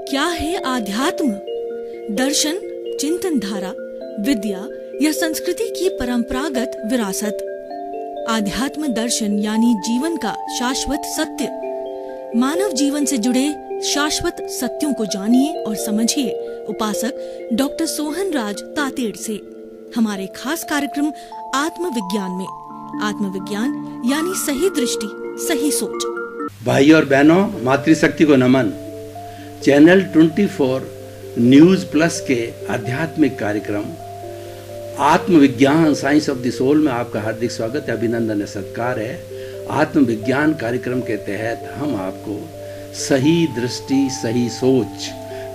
क्या है आध्यात्म? दर्शन, चिंतन धारा, विद्या या संस्कृति की परंपरागत विरासत। आध्यात्म दर्शन यानी जीवन का शाश्वत सत्य। मानव जीवन से जुड़े शाश्वत सत्यों को जानिए और समझिए उपासक डॉक्टर सोहन राज तातेड़ से हमारे खास कार्यक्रम आत्मविज्ञान में। आत्मविज्ञान यानी सही दृष्टि, सही सोच। भाई और बहनों, मातृशक्ति को नमन। चैनल 24 न्यूज प्लस के आध्यात्मिक कार्यक्रम आत्मविज्ञान साइंस ऑफ द सोल में आपका हार्दिक स्वागत है, अभिनंदन है, सत्कार है। आत्मविज्ञान कार्यक्रम के तहत हम आपको सही दृष्टि, सही सोच,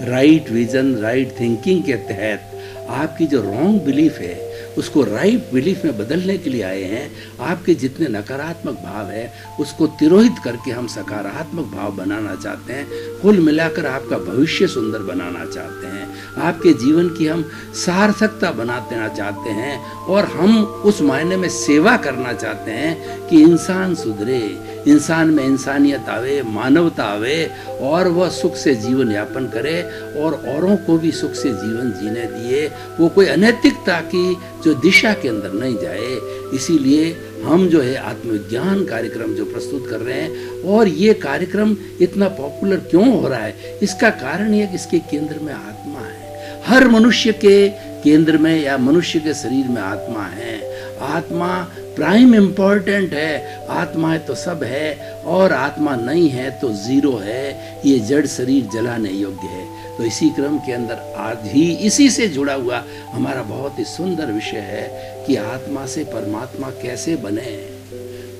राइट विजन, राइट थिंकिंग के तहत आपकी जो रॉन्ग बिलीफ है उसको राइट बिलीफ में बदलने के लिए आए हैं। आपके जितने नकारात्मक भाव है उसको तिरोहित करके हम सकारात्मक भाव बनाना चाहते हैं। कुल मिलाकर आपका भविष्य सुंदर बनाना चाहते हैं। आपके जीवन की हम सार्थकता बनाना चाहते हैं और हम उस मायने में सेवा करना चाहते हैं कि इंसान सुधरे, इंसान में इंसानियत आवे, मानवता आवे और वह सुख से जीवन यापन करे और औरों को भी सुख से जीवन जीने दिए। वो कोई अनैतिकता की जो दिशा के अंदर नहीं जाए। इसीलिए हम जो है आत्मविज्ञान कार्यक्रम जो प्रस्तुत कर रहे हैं, और ये कार्यक्रम इतना पॉपुलर क्यों हो रहा है, इसका कारण ये कि इसके केंद्र में आत्मा है। हर मनुष्य के केंद्र में या मनुष्य के शरीर में आत्मा है। आत्मा प्राइम इम्पोर्टेंट है। आत्मा है तो सब है और आत्मा नहीं है तो जीरो है। ये जड़ शरीर जलाने योग्य है। तो इसी क्रम के अंदर आज ही इसी से जुड़ा हुआ हमारा बहुत ही सुंदर विषय है कि आत्मा से परमात्मा कैसे बने।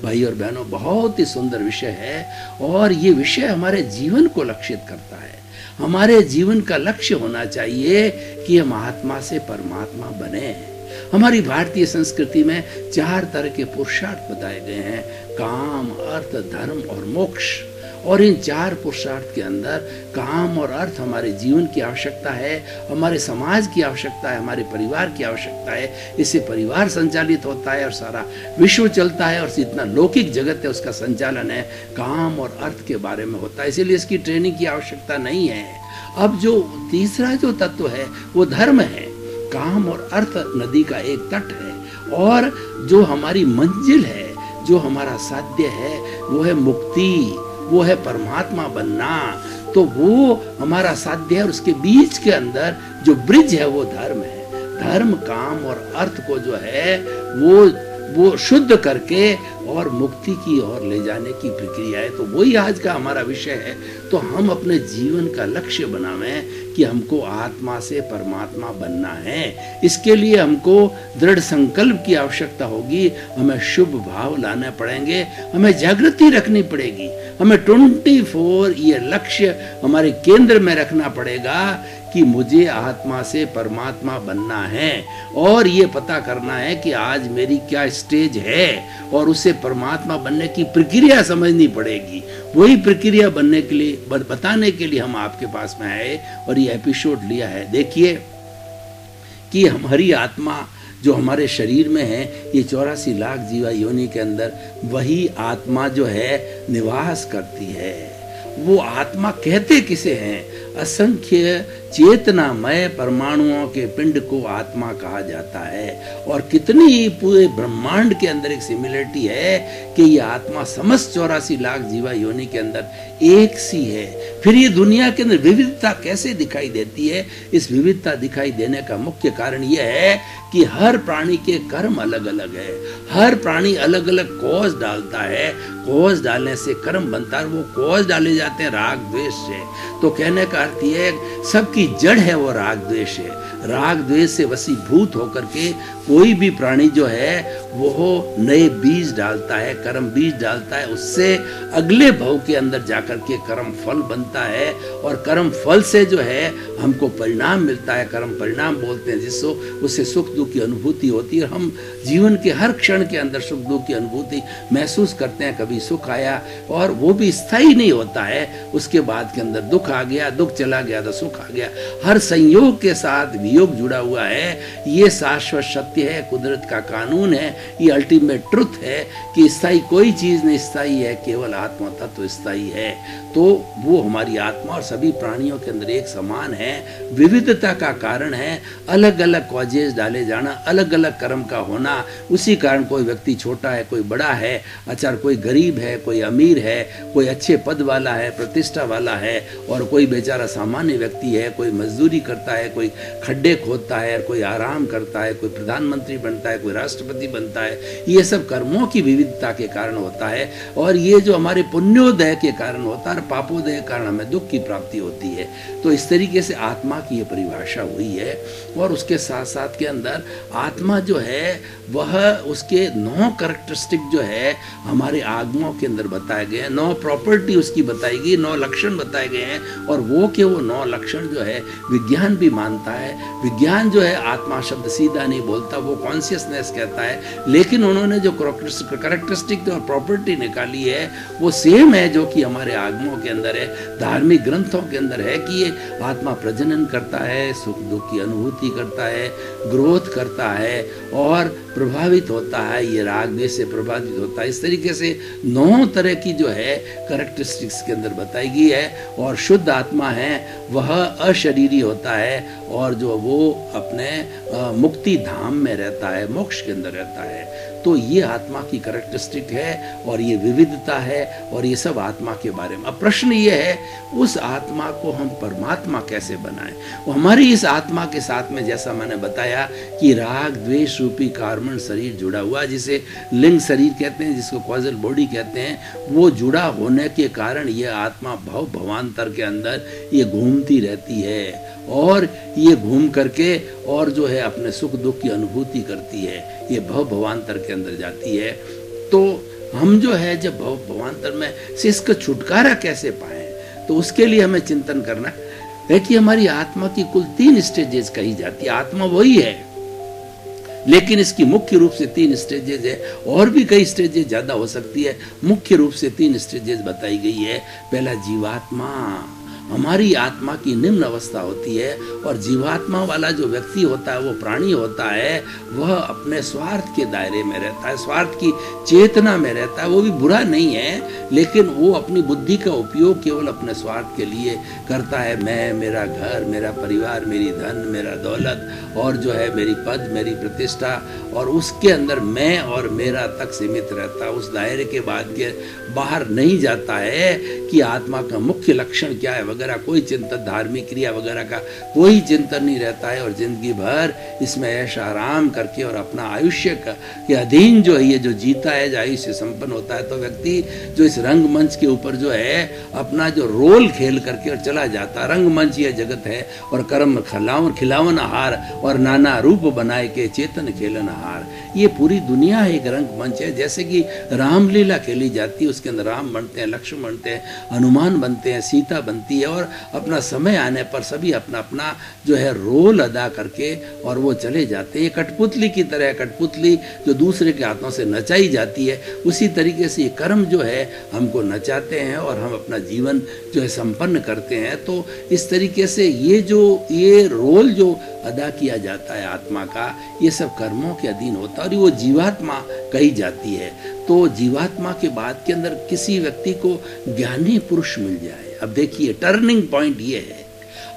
भाई और बहनों, बहुत ही सुंदर विषय है और ये विषय हमारे जीवन को लक्षित करता है। हमारे जीवन का लक्ष्य होना चाहिए कि हम आत्मा से परमात्मा बने। हमारी भारतीय संस्कृति में 4 तरह के पुरुषार्थ बताए गए हैं, काम, अर्थ, धर्म और मोक्ष। और इन 4 पुरुषार्थ के अंदर काम और अर्थ हमारे जीवन की आवश्यकता है, हमारे समाज की आवश्यकता है, हमारे परिवार की आवश्यकता है। इससे परिवार संचालित होता है और सारा विश्व चलता है और जितना लौकिक जगत है उसका संचालन है काम और अर्थ के बारे में होता है। इसीलिए इसकी ट्रेनिंग की आवश्यकता नहीं है। अब जो तीसरा जो तत्व है वो धर्म है। काम और अर्थ नदी का एक तट है और जो हमारी मंजिल है, जो हमारा साध्य है, वो है मुक्ति, वो है परमात्मा बनना। तो वो हमारा साध्य है और उसके बीच के अंदर जो ब्रिज है वो धर्म है। धर्म, काम और अर्थ को जो है वो शुद्ध करके और मुक्ति की ओर ले जाने की प्रक्रिया है। तो वही आज का हमारा विषय है। तो हम अपने जीवन का लक्ष्य बनावें कि हमको आत्मा से परमात्मा बनना है। इसके लिए हमको दृढ़ संकल्प की आवश्यकता होगी। हमें शुभ भाव लाने पड़ेंगे, हमें जागृति रखनी पड़ेगी, हमें 24 ये लक्ष्य हमारे केंद्र में रखना पड़ेगा कि मुझे आत्मा से परमात्मा बनना है और ये पता करना है कि आज मेरी क्या स्टेज है और उसे परमात्मा बनने की प्रक्रिया समझनी पड़ेगी। वही प्रक्रिया बनने के लिए बताने के लिए हम आपके पास में आए और ये एपिसोड लिया है। देखिए कि हमारी आत्मा जो हमारे शरीर में है, ये 84 लाख जीवा योनि के अंदर वही आत्मा जो है निवास करती है। वो आत्मा कहते किसे हैं? असंख्य चेतनामय परमाणुओं के पिंड को आत्मा कहा जाता है। और कितनी पूरे ब्रह्मांड के अंदर एक सिमिलरिटी है कि ये आत्मा समस्त 84 लाख जीवा योनि के अंदर एक सी है। फिर ये दुनिया के अंदर विविधता कैसे दिखाई देती है? इस विविधता दिखाई देने का मुख्य कारण यह है कि हर प्राणी के कर्म अलग अलग है। हर प्राणी अलग अलग कॉज डालता है। कॉज डालने से कर्म बनता है। वो कॉज डाले जाते हैं राग द्वेष से। तो कहने का अर्थ यह है सबकी जड़ है वो राग द्वेष है। राग द्वेष से वशीभूत होकर के कोई भी प्राणी जो है वो नए बीज डालता है, कर्म बीज डालता है। उससे अगले भव के अंदर जाकर के कर्म फल बनता है और कर्म फल से जो है हमको परिणाम मिलता है। कर्म परिणाम बोलते हैं जिससे उससे सुख दुख की अनुभूति होती है। हम जीवन के हर क्षण के अंदर सुख दुख की अनुभूति महसूस करते हैं। कभी सुख आया और वो भी स्थायी नहीं होता है, उसके बाद के अंदर दुख आ गया, दुख चला गया तो सुख आ गया। हर संयोग के साथ वियोग जुड़ा हुआ है। ये शाश्वत सत्य है, कुदरत का कानून है। ये अल्टीमेट ट्रुथ है कि स्थायी कोई चीज़ नहीं स्थायी है, केवल आत्मा तत्व स्थायी है। तो वो हमारी आत्मा और सभी प्राणियों के अंदर एक समान है, विविधता का कारण है, अलग अलग कॉजेज डाले जाना, अलग अलग कर्म का होना। उसी कारण कोई व्यक्ति छोटा है, कोई बड़ा है, अच्छा कोई गरीब है, कोई अमीर है, कोई अच्छे पद वाला है, प्रतिष्ठा वाला है, और कोई बेचारा सामान्य व्यक्ति है, कोई मजदूरी करता है, कोई खड्डे खोदता है, कोई आराम करता है, कोई प्रधानमंत्री बनता है, कोई राष्ट्रपति बनता है। ये सब कर्मों की विविधता के कारण होता है, और ये जो हमारे पुण्योदय के कारण होता है, पापोदय के कारण हमें दुख की प्राप्ति होती है। तो इस तरीके से आत्मा की ये परिभाषा हुई है। और उसके साथ साथ के अंदर आत्मा जो है वह उसके 9 कैरेक्टरिस्टिक जो है हमारे आगमों के अंदर बताए गए हैं, 9 प्रॉपर्टी उसकी बताई गई, 9 लक्षण बताए गए हैं। और वो 9 लक्षण जो है विज्ञान भी मानता है। विज्ञान जो है आत्मा शब्द सीधा नहीं बोलता, वो कॉन्शियसनेस कहता है, लेकिन उन्होंने जो कैरेक्टरिस्टिक और प्रॉपर्टी निकाली है वो सेम है जो कि हमारे आगमों के अंदर है, धार्मिक ग्रंथों के अंदर है कि ये आत्मा प्रजनन करता है, सुख दुख की अनुभूति करता है, ग्रोथ करता है और प्रभावित होता है, ये राग द्वेष से प्रभावित होता है। इस तरीके से 9 तरह की जो है कैरेक्टरिस्टिक्स के अंदर बताई गई है। और शुद्ध आत्मा है वह अशरीरी होता है, और जो वो अपने मुक्ति धाम में रहता है, मोक्ष के अंदर रहता है। तो ये आत्मा की कैरेक्टरिस्टिक है और ये विविधता है, और ये सब आत्मा के बारे में। अब प्रश्न ये है उस आत्मा को हम परमात्मा कैसे बनाएं। हमारी इस आत्मा के साथ में जैसा मैंने बताया कि राग द्वेष रूपी कार्बन शरीर जुड़ा हुआ, जिसे लिंग शरीर कहते हैं, जिसको कॉजल बॉडी कहते हैं, वो जुड़ा होने के कारण ये आत्मा भव भवांतर के अंदर ये घूमती रहती है, और ये घूम करके और जो है अपने सुख दुख की अनुभूति करती है, ये भव भवांतर के अंदर जाती है। तो हम जो है जब भव भवांतर में से इसका छुटकारा कैसे पाएं, तो उसके लिए हमें चिंतन करना है कि हमारी आत्मा की कुल 3 स्टेजेस कही जाती है। आत्मा वही है, लेकिन इसकी मुख्य रूप से 3 स्टेजेस है, और भी कई स्टेजेस ज्यादा हो सकती है। मुख्य रूप से 3 स्टेजेस बताई गई है। पहला जीवात्मा, हमारी आत्मा की निम्न अवस्था होती है, और जीवात्मा वाला जो व्यक्ति होता है, वो प्राणी होता है, वह अपने स्वार्थ के दायरे में रहता है, स्वार्थ की चेतना में रहता है। वो भी बुरा नहीं है, लेकिन वो अपनी बुद्धि का उपयोग केवल अपने स्वार्थ के लिए करता है। मैं, मेरा घर, मेरा परिवार, मेरी धन, मेरा दौलत, और जो है मेरी पद, मेरी प्रतिष्ठा, और उसके अंदर मैं और मेरा तक सीमित रहता है। उस दायरे के बाद के बाहर नहीं जाता है कि आत्मा का मुख्य लक्षण क्या है वगैरह, कोई चिंतन, धार्मिक क्रिया वगैरह का कोई चिंतन नहीं रहता है। और जिंदगी भर इसमें ऐश आराम करके और अपना आयुष्य के अधीन जो है ये जो जीता है, जो आयुष्य संपन्न होता है, तो व्यक्ति जो इस रंगमंच के ऊपर जो है अपना जो रोल खेल करके और चला जाता है। रंगमंच यह जगत है, और कर्म खिलावन आहार, और नाना रूप बनाए के चेतन खेलन आहार। ये पूरी दुनिया एक रंगमंच है। जैसे कि रामलीला खेली जाती है, उसके अंदर राम बनते हैं, लक्ष्मण बनते हैं, हनुमान बनते हैं, सीता बनती है, और अपना समय आने पर सभी अपना अपना जो है रोल अदा करके और वो चले जाते हैं। ये कठपुतली की तरह, कठपुतली जो दूसरे के हाथों से नचाई जाती है, उसी तरीके से ये कर्म जो है हमको नचाते हैं और हम अपना जीवन जो है संपन्न करते हैं। तो इस तरीके से ये रोल जो अदा किया जाता है आत्मा का, ये सब कर्मों के अधीन होता है, और वो जीवात्मा कही जाती है। तो जीवात्मा के बाद के अंदर किसी व्यक्ति को ज्ञानी पुरुष मिल जाए। अब देखिए टर्निंग पॉइंट ये है,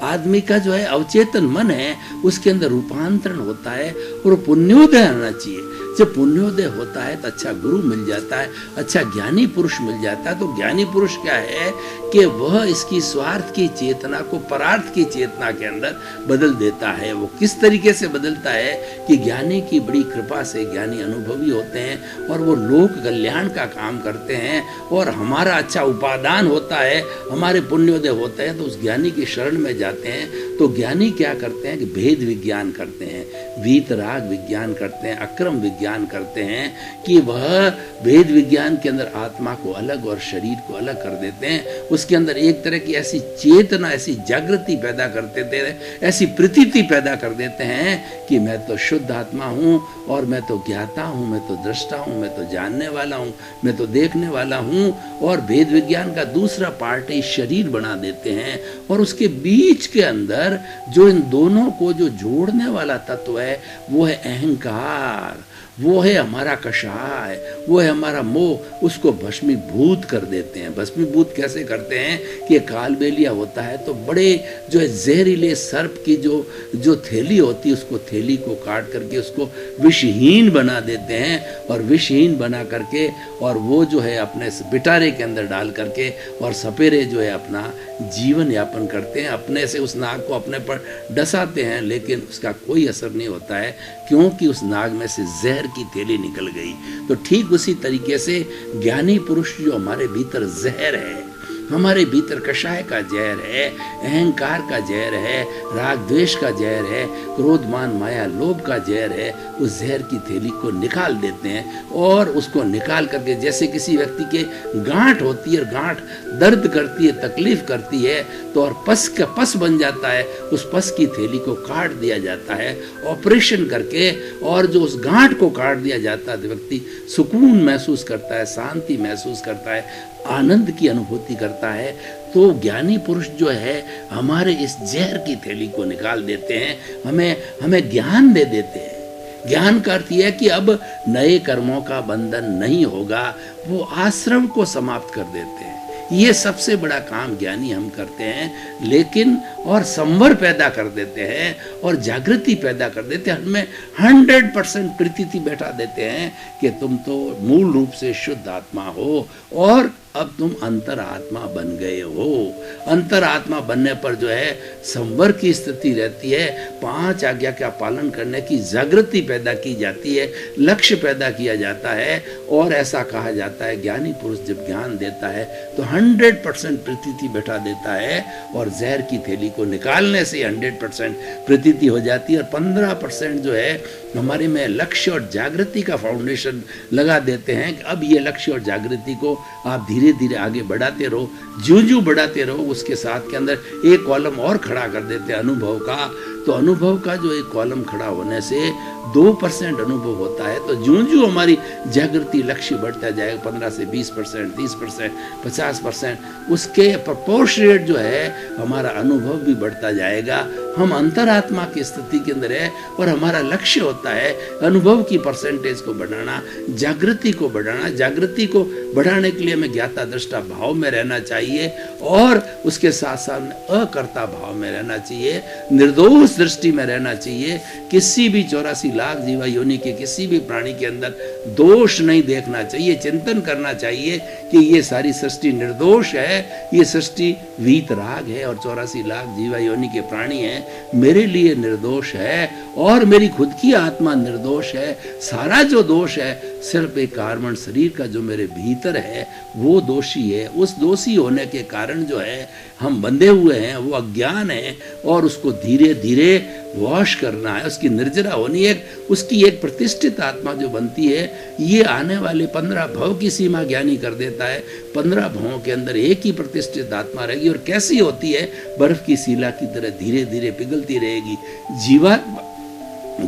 आदमी का जो है अवचेतन मन है, उसके अंदर रूपांतरण होता है, और पुण्योदय आना चाहिए। जब पुण्योदय होता है तो अच्छा गुरु मिल जाता है, अच्छा ज्ञानी पुरुष मिल जाता है। तो ज्ञानी पुरुष क्या है कि वह इसकी स्वार्थ की चेतना को परार्थ की चेतना के अंदर बदल देता है। वो किस तरीके से बदलता है कि ज्ञानी की बड़ी कृपा से ज्ञानी अनुभवी होते हैं, और वो लोक कल्याण का काम करते हैं, और हमारा अच्छा उपादान होता है, हमारे पुण्योदय होते हैं, तो उस ज्ञानी की शरण में जाते हैं। तो ज्ञानी क्या करते हैं कि भेद विज्ञान करते हैं, वीतराग विज्ञान करते हैं, अक्रम विज्ञान करते हैं, कि वह भेद विज्ञान के अंदर आत्मा को अलग और शरीर को अलग कर देते हैं। उसके अंदर एक तरह की ऐसी चेतना, ऐसी जागृति पैदा कर देते हैं, ऐसी प्रतीति पैदा कर देते हैं कि मैं तो शुद्ध आत्मा हूँ, और मैं तो ज्ञाता हूँ, मैं तो दृष्टा हूँ, मैं तो जानने वाला हूँ, मैं तो देखने वाला हूँ। और भेद विज्ञान का दूसरा पार्ट ही शरीर बना देते हैं, और उसके बीच के अंदर जो इन दोनों को जो जोड़ने वाला तत्व है वो है अहंकार। वो है हमारा कषाय, वो है हमारा मोह, उसको भस्मीभूत कर देते हैं। भस्मीभूत कैसे करते हैं कि कालबेलिया होता है तो बड़े जो है जहरीले सर्प की जो थैली होती है, उसको थैली को काट करके उसको विषहीन बना देते हैं, और विषहीन बना करके और वो जो है अपने पिटारे के अंदर डाल करके और सपेरे जो है अपना जीवन यापन करते हैं। अपने से उस नाग को अपने पर डसाते हैं, लेकिन उसका कोई असर नहीं होता है, क्योंकि उस नाग में से जहर की थैली निकल गई। तो ठीक उसी तरीके से ज्ञानी पुरुष जो हमारे भीतर जहर है, हमारे भीतर कषाय का जहर है, अहंकार का जहर है, राग द्वेष का जहर है, क्रोध मान माया लोभ का जहर है, उस जहर की थैली को निकाल देते हैं। और उसको निकाल करके जैसे किसी व्यक्ति के गांठ होती है, गांठ दर्द करती है, तकलीफ करती है, तो और पस का पस बन जाता है, उस पस की थैली को काट दिया जाता है ऑपरेशन करके, और जो उस गांठ को काट दिया जाता है, व्यक्ति सुकून महसूस करता है, शांति महसूस करता है, आनंद की अनुभूति करता है। तो ज्ञानी पुरुष जो है हमारे इस जहर की थैली को निकाल देते हैं, हमें ज्ञान दे देते हैं। ज्ञान का अर्थ यह है कि अब नए कर्मों का बंधन नहीं होगा, वो आश्रम को समाप्त कर देते हैं। ये सबसे बड़ा काम ज्ञानी हम करते हैं, लेकिन और संवर पैदा कर देते हैं और जागृति पैदा कर देते हैं, हमें 100% प्रतीति बैठा देते हैं कि तुम तो मूल रूप से शुद्ध आत्मा हो और अब तुम अंतरात्मा बन गए हो। अंतरात्मा बनने पर जो है संवर की स्थिति रहती है, 5 आज्ञा का पालन करने की जागृति पैदा की जाती है, लक्ष्य पैदा किया जाता है। और ऐसा कहा जाता है ज्ञानी पुरुष जब ज्ञान देता है तो 100% प्रतीति बैठा देता है, और जहर की थैली को निकालने से 100% प्रतीति हो जाती है, और 15% जो है हमारे में लक्ष्य और जागृति का फाउंडेशन लगा देते हैं कि अब ये लक्ष्य और जागृति को आप धीरे धीरे आगे बढ़ाते रहो, ज्यों बढ़ाते रहो, उसके साथ के अंदर एक कॉलम और खड़ा कर देते हैं अनुभव का। तो अनुभव का जो एक कॉलम खड़ा होने से 2% अनुभव होता है, तो ज्यों हमारी जागृति लक्ष्य बढ़ता जाएगा, 15 से 20%, 30%, 50%, उसके प्रोपोर्शनेट जो है हमारा अनुभव भी बढ़ता जाएगा। हम अंतरात्मा की स्थिति के अंदर है और हमारा लक्ष्य होता है अनुभव की परसेंटेज को बढ़ाना, जागृति को बढ़ाना। जागृति को बढ़ाने के लिए हमें ज्ञाता दृष्टा भाव में रहना चाहिए, और उसके साथ साथ अकर्ता भाव में रहना चाहिए, निर्दोष दृष्टि में रहना चाहिए। किसी भी 84 लाख जीवा योनि के किसी भी प्राणी के अंदर दोष नहीं देखना चाहिए। चिंतन करना चाहिए कि ये सारी सृष्टि निर्दोष है, ये सृष्टि वीतराग है और 84 लाख जीवा योनि के प्राणी हैं, मेरे लिए निर्दोष है और मेरी खुद की आत्मा निर्दोष है। सारा जो दोष है सिर्फ एक कार्बन शरीर का जो मेरे भीतर है वो दोषी है। उस दोषी होने के कारण जो है हम बंधे हुए हैं, वो अज्ञान है, और उसको धीरे धीरे वॉश करना है, उसकी निर्जरा होनी है, उसकी एक प्रतिष्ठित आत्मा जो बनती है। ये आने वाले 15 भव की सीमा ज्ञानी कर देता है। 15 भवों के अंदर एक ही प्रतिष्ठित आत्मा रहेगी, और कैसी होती है, बर्फ की शिला की तरह धीरे धीरे पिघलती रहेगी।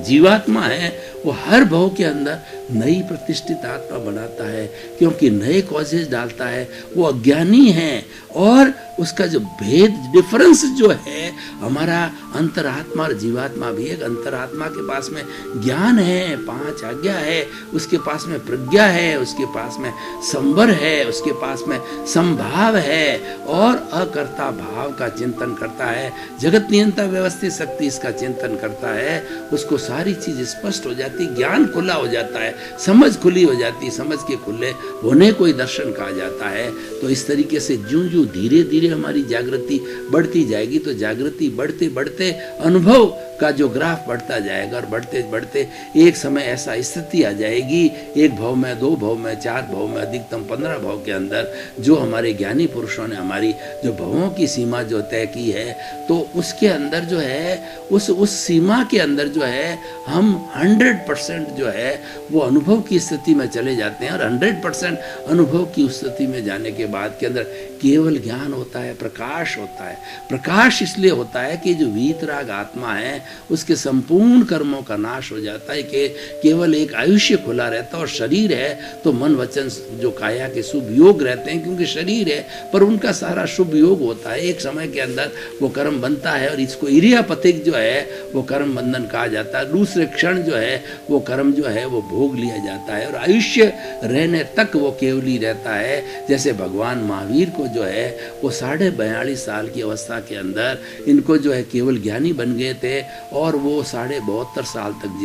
जीवात्मा है वो हर भव के अंदर नई प्रतिष्ठित आत्मा बनाता है, क्योंकि नए कॉजेज डालता है। वो अज्ञानी है, और उसका जो भेद डिफरेंस जो है, हमारा अंतरात्मा और जीवात्मा भी एक अंतरात्मा के पास में ज्ञान है, 5 आज्ञा है, उसके पास में प्रज्ञा है, उसके पास में संवर है, उसके पास में संभाव है, और अकर्ता भाव का चिंतन करता है। जगत नियंता व्यवस्थित शक्ति इसका चिंतन करता है, उसको सारी चीज स्पष्ट हो जाती, ज्ञान खुला हो जाता है, समझ खुली हो जाती, समझ के खुले होने को ही दर्शन कहा जाता है। तो इस तरीके से ज्यों ज्यों धीरे धीरे हमारी जागृति बढ़ती जाएगी, तो जागृति बढ़ते बढ़ते अनुभव का जो ग्राफ बढ़ता जाएगा, और बढ़ते बढ़ते एक समय ऐसा स्थिति आ जाएगी, 1 भव में, 2 भव में, 4 भव में, अधिकतम 15 भव के अंदर जो हमारे ज्ञानी पुरुषों ने हमारी जो भवों की सीमा जो तय की है, तो उसके अंदर जो है उस सीमा के अंदर जो है हम 100% जो है वो अनुभव की स्थिति में चले जाते हैं। और 100% अनुभव की उस स्थिति में जाने के बाद के अंदर केवल ज्ञान होता है, प्रकाश होता है। प्रकाश इसलिए होता है कि जो वीतराग आत्मा है उसके संपूर्ण कर्मों का नाश हो जाता है कि केवल एक आयुष्य खुला रहता है। और शरीर है तो मन वचन जो काया के शुभ योग रहते हैं, क्योंकि शरीर है पर उनका सारा शुभ योग होता है। एक समय के अंदर वो कर्म बनता है और इसको इरियापतिक जो है वो कर्म बंधन कहा जाता है। दूसरे क्षण जो है वो कर्म जो है वो भोग लिया जाता है और आयुष्य रहने तक वो केवली रहता है। जैसे भगवान महावीर को जो है वो 42.5 साल की अवस्था के अंदर इनको जो है केवल ज्ञानी बन गए थे और वो 72.5 साल तक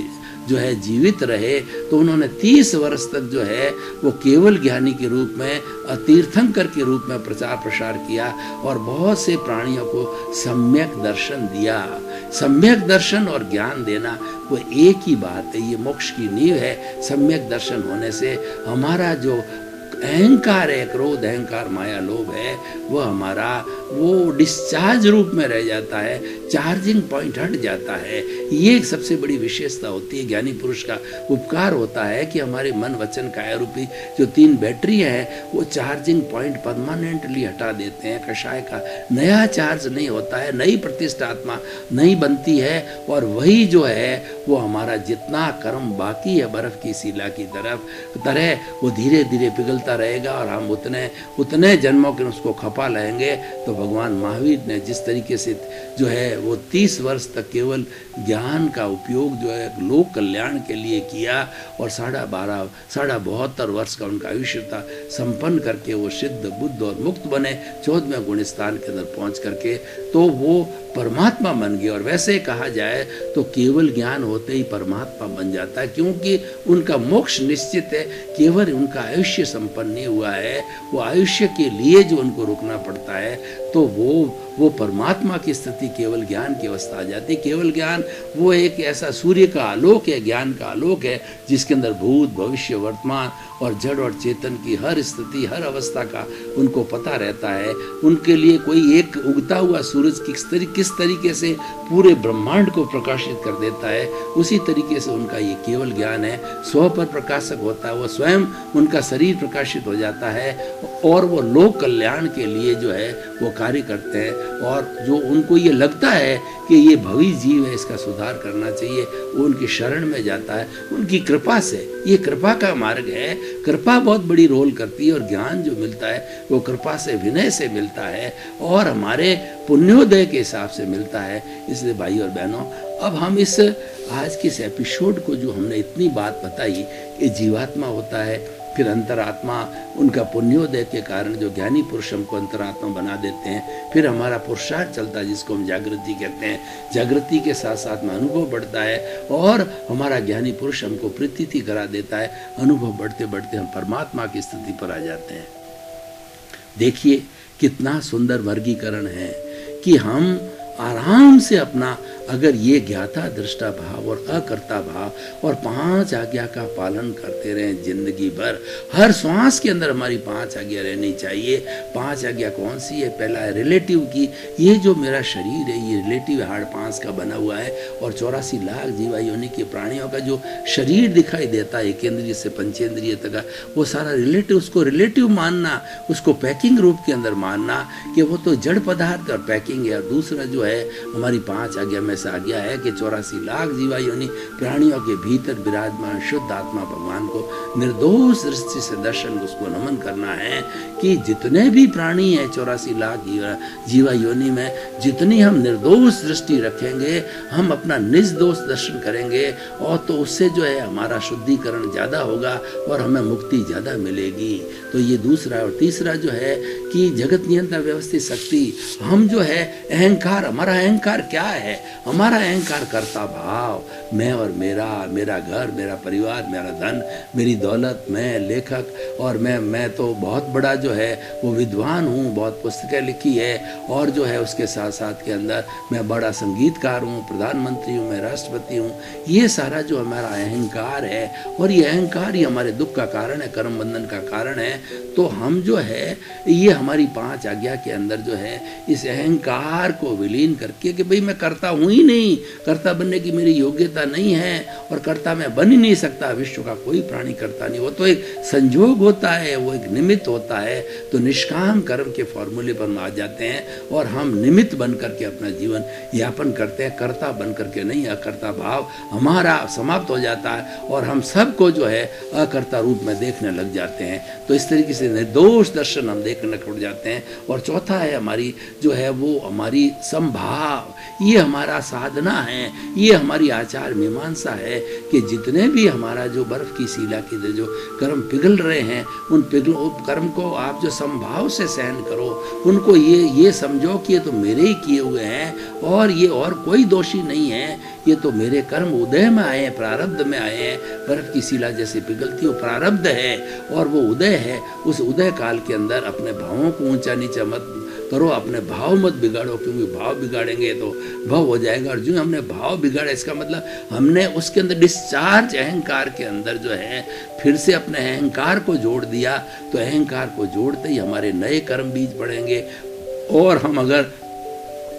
जो है जीवित रहे। तो उन्होंने 30 वर्ष तक जो है वो केवल ज्ञानी के रूप में, तीर्थंकर के रूप में प्रचार प्रसार किया और बहुत से प्राणियों को सम्यक दर्शन दिया। सम्यक दर्शन और ज्ञान देना वो एक ही बात है, ये मोक्ष की नींव है। सम्यक दर्शन होने से हमारा जो अहंकार है, क्रोध अहंकार माया लोभ है, वो हमारा वो डिस्चार्ज रूप में रह जाता है, चार्जिंग पॉइंट हट जाता है। ये एक सबसे बड़ी विशेषता होती है। ज्ञानी पुरुष का उपकार होता है कि हमारे मन वचन काया रूपी जो 3 बैटरी है वो चार्जिंग पॉइंट परमानेंटली हटा देते हैं। कषाय का नया चार्ज नहीं होता है, नई प्रतिष्ठात्मा नहीं बनती है और वही जो है वो हमारा जितना कर्म बाकी है बर्फ की शिला की तरह वो धीरे धीरे पिघलता रहेगा और हम उतने जन्मों के उसको खपा लेंगे। तो भगवान महावीर ने जिस तरीके से जो है वो 30 वर्ष तक केवल ज्ञान का उपयोग जो है लोक कल्याण के लिए किया और 72 वर्ष का उनका आयुष्य था, संपन्न करके वो सिद्ध बुद्ध और मुक्त बने 14वें गुण स्थान के अंदर पहुंच करके, तो वो परमात्मा बन गए। और वैसे कहा जाए तो केवल ज्ञान होते ही परमात्मा बन जाता है, क्योंकि उनका मोक्ष निश्चित है। केवल उनका आयुष्य संपन्न नहीं हुआ है, वो आयुष्य के लिए जो उनको रुकना पड़ता है, तो वो परमात्मा की स्थिति केवल ज्ञान की अवस्था आ जाती है। केवल ज्ञान वो एक ऐसा सूर्य का आलोक है, ज्ञान का आलोक है, जिसके अंदर भूत भविष्य वर्तमान और जड़ और चेतन की हर स्थिति हर अवस्था का उनको पता रहता है। उनके लिए कोई एक उगता हुआ सूरज किस तरीके से पूरे ब्रह्मांड को प्रकाशित कर देता है, उसी तरीके से उनका ये केवल ज्ञान है। स्व पर प्रकाशक होता है, वो स्वयं उनका शरीर प्रकाशित हो जाता है और वो लोक कल्याण के लिए जो है वो कार्य करते हैं। और जो उनको ये लगता है कि ये भवी जीव है, इसका सुधार करना चाहिए, वो उनकी शरण में जाता है उनकी कृपा से। ये कृपा का मार्ग है, कृपा बहुत बड़ी रोल करती है और ज्ञान जो मिलता है वो कृपा से, विनय से मिलता है और हमारे पुण्योदय के हिसाब से मिलता है। इसलिए भाई और बहनों, अब हम इस आज के इस एपिसोड को जो हमने इतनी बात बताई कि जीवात्मा होता है, फिर अंतरात्मा, उनका पुण्योदय के कारण जो ज्ञानी पुरुष हमको अंतरात्मा बना देते हैं, फिर हमारा पुरुषार्थ चलता है जिसको हम जागृति कहते हैं। जागृति के साथ साथ में अनुभव बढ़ता है और हमारा ज्ञानी पुरुष हमको प्रतीति करा देता है। अनुभव बढ़ते बढ़ते हम परमात्मा की स्थिति पर आ जाते हैं। देखिए कितना सुंदर वर्गीकरण है कि हम आराम से अपना अगर ये ज्ञाता दृष्टा भाव और अकर्ता भाव और 5 आज्ञा का पालन करते रहें जिंदगी भर, हर श्वास के अंदर हमारी 5 आज्ञा रहनी चाहिए। 5 आज्ञा कौन सी है? पहला है रिलेटिव की, ये जो मेरा शरीर है ये रिलेटिव हार्ड 5 का बना हुआ है और 84 लाख जीवा योनि के प्राणियों का जो शरीर दिखाई देता है केंद्रीय से पंचेंद्रिय तक, वो सारा रिलेटिव, उसको रिलेटिव मानना, उसको पैकिंग रूप के अंदर मानना कि वो तो जड़ पदार्थ और पैकिंग है। और दूसरा जो है हमारी 5 आज्ञा में से आज्ञा है कि 84 लाख जीवा योनि प्राणियों के भीतर विराजमान शुद्ध आत्मा भगवान को निर्दोष दृष्टि से दर्शन, उसको नमन करना है कि जितने भी प्राणी हैं 84 लाख जीवा योनि में, जितनी हम निर्दोष दृष्टि रखेंगे, हम अपना निर्दोष दर्शन करेंगे और तो उससे जो है हमारा शुद्धिकरण ज़्यादा होगा और हमें मुक्ति ज़्यादा मिलेगी। तो ये दूसरा। और तीसरा जो है कि जगत नियंत्रण व्यवस्थित शक्ति, हम जो है अहंकार, हमारा अहंकार क्या है? हमारा अहंकार कर्ता भाव, मैं और मेरा घर, मेरा परिवार, मेरा धन, मेरी दौलत, मैं लेखक और मैं तो बहुत बड़ा जो है वो विद्वान हूँ, बहुत पुस्तकें लिखी है और जो है उसके साथ साथ के अंदर मैं बड़ा संगीतकार हूँ, प्रधानमंत्री हूँ, मैं राष्ट्रपति हूँ। ये सारा जो हमारा अहंकार है और ये अहंकार ही हमारे दुख का कारण है, कर्म बंधन का कारण है। तो हम जो है ये हमारी 5 आज्ञा के अंदर जो है इस अहंकार को विलीन करके कि भाई मैं करता हूँ ही नहीं, करता बनने की मेरी योग्यता नहीं है और कर्ता मैं बन ही नहीं सकता, विश्व का कोई प्राणी कर्ता नहीं, वो तो एक संजोग होता है, वो एक निमित्त होता है। तो निष्काम कर्म के फॉर्मूले पर हम आ जाते हैं और हम निमित्त बन करके अपना जीवन यापन करते हैं, कर्ता बन करके नहीं। अकर्ता भाव हमारा समाप्त हो जाता है और हम सबको जो है अकर्ता रूप में देखने लग जाते हैं। तो इस तरीके से निर्दोष दर्शन हम देखने लग जाते हैं। और चौथा है हमारी जो है वो हमारी संभाव, ये हमारा साधना है, ये हमारी आचार मीमांसा है कि जितने भी हमारा जो बर्फ की शिला की जो कर्म पिघल रहे हैं, उन कर्म को आप जो संभाव से सहन करो, उनको ये समझो कि ये तो मेरे ही किए हुए हैं और ये और कोई दोषी नहीं है, ये तो मेरे कर्म उदय में आए हैं, प्रारब्ध में आए हैं। बर्फ की शिला जैसे पिघलती, वो प्रारब्ध है और वो उदय है। उस उदय काल के अंदर अपने भावों को ऊंचा नीचा मत करो, अपने भाव मत बिगाड़ो, क्योंकि भाव बिगाड़ेंगे तो भव हो जाएगा। और जो हमने भाव बिगाड़ा, इसका मतलब हमने उसके अंदर डिस्चार्ज अहंकार के अंदर जो है फिर से अपने अहंकार को जोड़ दिया। तो अहंकार को जोड़ते ही हमारे नए कर्म बीज पड़ेंगे। और हम अगर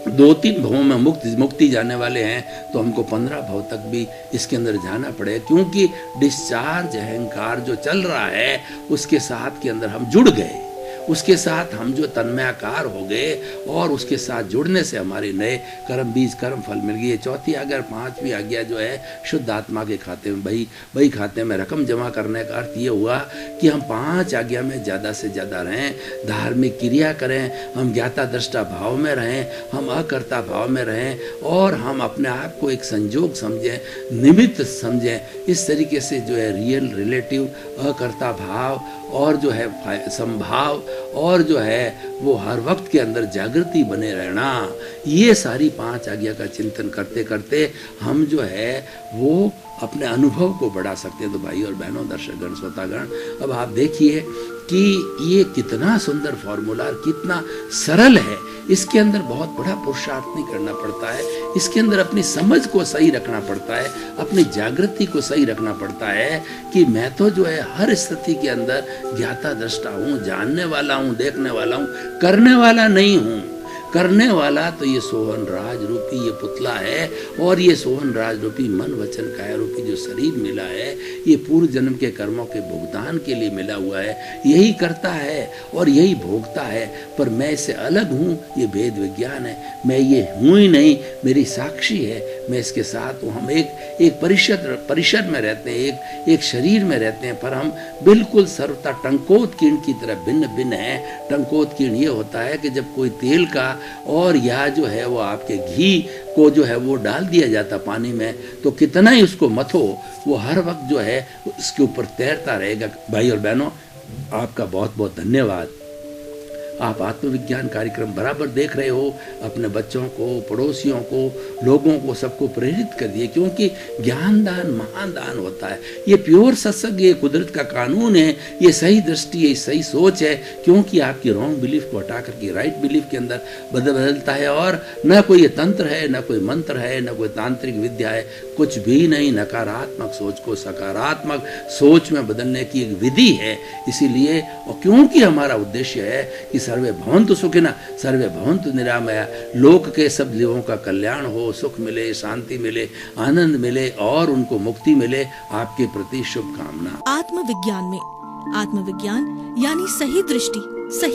2-3 भवों में मुक्ति जाने वाले हैं तो हमको 15 भव तक भी इसके अंदर जाना पड़े, क्योंकि डिस्चार्ज अहंकार जो चल रहा है उसके साथ के अंदर हम जुड़ गए, उसके साथ हम जो तन्मयाकार हो गए और उसके साथ जुड़ने से हमारे नए कर्म बीज कर्म फल मिल गए। चौथी आज्ञा, 5वीं आज्ञा जो है शुद्ध आत्मा के खाते में बही खाते में रकम जमा करने का अर्थ ये हुआ कि हम 5 आज्ञा में ज़्यादा से ज़्यादा रहें, धार्मिक क्रिया करें, हम ज्ञाता दृष्टा भाव में रहें, हम अकर्ता भाव में रहें और हम अपने आप को एक संजोग समझें, निमित्त समझें। इस तरीके से जो है रियल रिलेटिव अकर्ता भाव और जो है संभाव और जो है वो हर वक्त के अंदर जागृति बने रहना, ये सारी 5 आज्ञा का चिंतन करते करते हम जो है वो अपने अनुभव को बढ़ा सकते हैं। तो भाई और बहनों, दर्शकगण, श्रोतागण, अब आप देखिए कि ये कितना सुंदर फॉर्मूला, कितना सरल है। इसके अंदर बहुत बड़ा पुरुषार्थ नहीं करना पड़ता है, इसके अंदर अपनी समझ को सही रखना पड़ता है, अपनी जागृति को सही रखना पड़ता है कि मैं तो जो है हर स्थिति के अंदर ज्ञाता दृष्टा हूँ, जानने वाला हूँ, देखने वाला हूँ, करने वाला नहीं हूँ। करने वाला तो ये सोहन राज रूपी ये पुतला है और ये सोहन राज रूपी मन वचन काया रूपी जो शरीर मिला है, ये पूर्व जन्म के कर्मों के भुगतान के लिए मिला हुआ है। यही करता है और यही भोगता है, पर मैं इससे अलग हूँ, ये भेद विज्ञान है। मैं ये हूँ ही नहीं, मेरी साक्षी है, मैं इसके साथ हूँ। हम एक परिषद में रहते हैं, एक शरीर में रहते हैं, पर हम बिल्कुल सर्वथा टंकोत्कीर्ण की तरह भिन्न भिन्न हैं। टंकोत्कीर्ण ये होता है कि जब कोई तेल का और या जो है वो आपके घी को जो है वो डाल दिया जाता पानी में, तो कितना ही उसको मथो, वो हर वक्त जो है उसके ऊपर तैरता रहेगा। भाई और बहनों, आपका बहुत बहुत धन्यवाद। आप आत्मविज्ञान कार्यक्रम बराबर देख रहे हो, अपने बच्चों को, पड़ोसियों को, लोगों को, सबको प्रेरित कर दिए, क्योंकि ज्ञान दान महान दान होता है। ये प्योर सत्संग, ये कुदरत का कानून है, ये सही दृष्टि है, सही सोच है, क्योंकि आपकी रॉन्ग बिलीफ को हटा करके राइट बिलीफ के अंदर बदलता है। और न कोई ये तंत्र है, न कोई मंत्र है, न कोई तांत्रिक विद्या है, कुछ भी नहीं। नकारात्मक सोच को सकारात्मक सोच में बदलने की एक विधि है। इसीलिए, और क्योंकि हमारा उद्देश्य है कि सर्वे भवन्तु सुखिनः, सर्वे भवन्तु निरामया, लोक के सब जीवों का कल्याण हो, सुख मिले, शांति मिले, आनंद मिले और उनको मुक्ति मिले। आपके प्रति शुभकामना। आत्मविज्ञान में आत्मविज्ञान यानी सही दृष्टि, सही